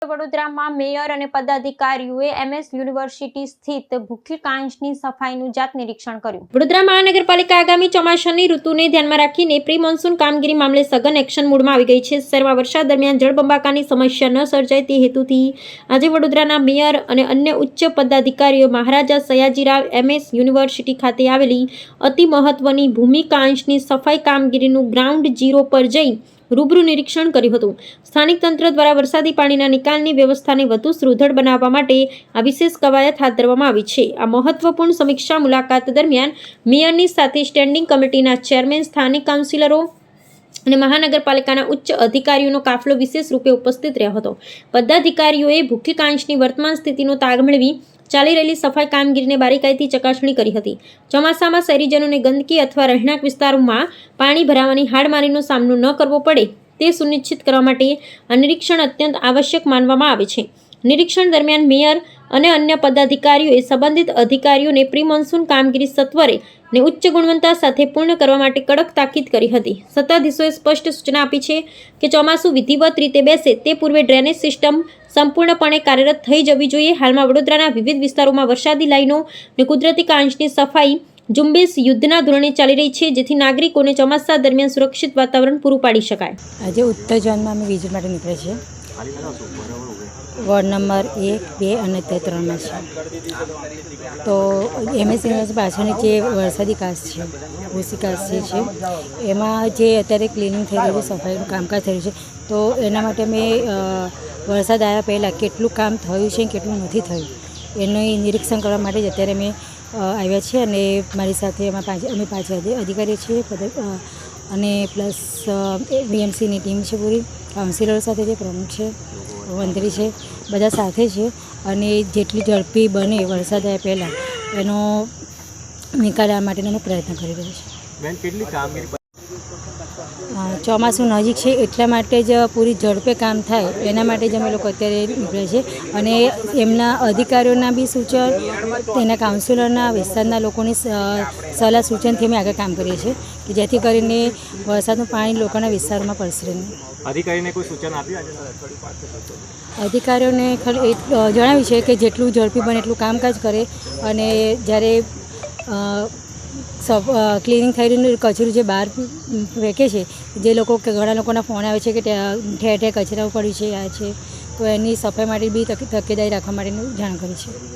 વડોદરામાં મેયર અને પદાધિકારીઓએ MS university સ્થિત ભૂખીકાંચની સફાઈનું જાત નિરીક્ષણ કર્યું। વડોદરા મહાનગરપાલિકા આગામી ચોમાસાની ઋતુને ધ્યાનમાં રાખીને પ્રી મોન્સૂન કામગીરી મામલે સઘન એક્શન મોડમાં આવી ગઈ છે। શહેરમાં વરસાદ દરમિયાન જળબંબાકારની સમસ્યા ન સર્જાય તે હેતુથી આજે વડોદરાના મેયર અને અન્ય ઉચ્ચ પદાધિકારીઓ મહારાજા સયાજીરાવ એમએસ યુનિવર્સિટી ખાતે આવેલી અતિ મહત્વની ભૂમિકાંચની સફાઈ કામગીરીનું ગ્રાઉન્ડ ઝીરો પર જઈ રૂબરૂ નિરીક્ષણ કર્યું હતું। સ્થાનિક તંત્ર દ્વારા વરસાદી પાણીના નિકાલની વ્યવસ્થાને વધુ સુદૃઢ બનાવવા માટે આ વિશેષ કવાયત હાથ ધરવામાં આવી છે। આ મહત્વપૂર્ણ સમીક્ષા મુલાકાત દરમિયાન મેયરની સાથે સ્ટેન્ડિંગ કમિટીના ચેરમેન, સ્થાનિક કાઉન્સિલરો અને મહાનગરપાલિકાના ઉચ્ચ અધિકારીઓનો કાફલો વિશેષ રૂપે ઉપસ્થિત રહ્યો હતો। પદાધિકારીઓએ ભૂખીકાંચની વર્તમાન સ્થિતિનો તાગ મેળવી ચાલી રહેલી સફાઈ કામગીરીને બારીકાઈથી ચકાસણી કરી હતી। ચોમાસામાં શહેરીજનોને ગંદકી અથવા રહેણાંક વિસ્તારોમાં પાણી ભરાવાની હાડમારીનો સામનો ન કરવો પડે તે સુનિશ્ચિત કરવા માટે આ નિરીક્ષણ અત્યંત આવશ્યક માનવામાં આવે છે। નિરીક્ષણ દરમિયાન મેયર અને અન્ય પદાધિકારીઓએ સંબંધિત અધિકારીઓને પ્રી મોન્સૂન કામગીરી સત્વરે અને ઉચ્ચ ગુણવત્તા સાથે પૂર્ણ કરવા માટે કડક તાકીદ કરી હતી। સત્તાધીશોએ સ્પષ્ટ સૂચના આપી છે કે ચોમાસું વિધિવત રીતે બેસે તે પૂર્વે ડ્રેનેજ સિસ્ટમ સંપૂર્ણપણે કાર્યરત થઈ જવી જોઈએ। હાલમાં વડોદરાના વિવિધ વિસ્તારોમાં વરસાદી લાઈનો અને કુદરતી કાંચની સફાઈ ઝુંબેશ યુદ્ધના ધોરણે ચાલી રહી છે, જેથી નાગરિકોને ચોમાસા દરમિયાન સુરક્ષિત વાતાવરણ પૂરું પાડી શકાય। આજે ઉત્તર ઝોનમાં અમે વિઝિટ માટે નીકળ્યા છીએ। વોર્ડ નંબર 1, 2 અને 3માં છે। તો એમએસ યુનિવર્સિટી પાછળની જે વરસાદી કાચ છે, ભૂસી કાચ જે છે, એમાં જે અત્યારે ક્લિનિંગ થઈ રહ્યું છે, સફાઈનું કામકાજ થઈ રહ્યું છે, તો એના માટે અમે વરસાદ આવ્યા પહેલાં કેટલું કામ થયું છે કેટલું નથી થયું એનું નિરીક્ષણ કરવા માટે જ અત્યારે અમે આવ્યા છીએ। અને મારી સાથે અમે પાંચ અધિકારીઓ છીએ અને પ્લસ બીએમસીની ટીમ છે, પૂરી કાઉન્સિલરો સાથે છે, પ્રમુખ છે, મંત્રી છે, બધા સાથે છે। અને જેટલી ઝડપી બને વરસાદ આવ્યા પહેલાં એનો નિકાલ આવવા માટેનો પ્રયત્ન કરી રહ્યો છે। ચોમાસું નજીક છે એટલા માટે જ પૂરી ઝડપે કામ થાય એના માટે જ અમે લોકો અત્યારે નીકળ્યા છીએ। અને એમના અધિકારીઓના બી સૂચન, તેના કાઉન્સિલરના, વિસ્તારના લોકોની સલાહ સૂચનથી અમે આગળ કામ કરીએ છીએ કે જેથી કરીને વરસાદનું પાણી લોકોના વિસ્તારોમાં પડશે નહીં। અધિકારીને કોઈ સૂચન આપ્યું? અધિકારીઓને ખાલી જણાવ્યું છે કે જેટલું ઝડપી બને એટલું કામકાજ કરે અને જ્યારે ક્લિનિંગ થઈ રહ્યું કચરું જે બહાર ફેંકે છે, જે લોકો કે ઘણા લોકોના ફોન આવે છે કે ઠેર ઠેર કચરાઓ પડ્યું છે, આ છે, તો એની સફાઈ માટે બી તકેદારી રાખવા માટેનું જાણ કરી છે।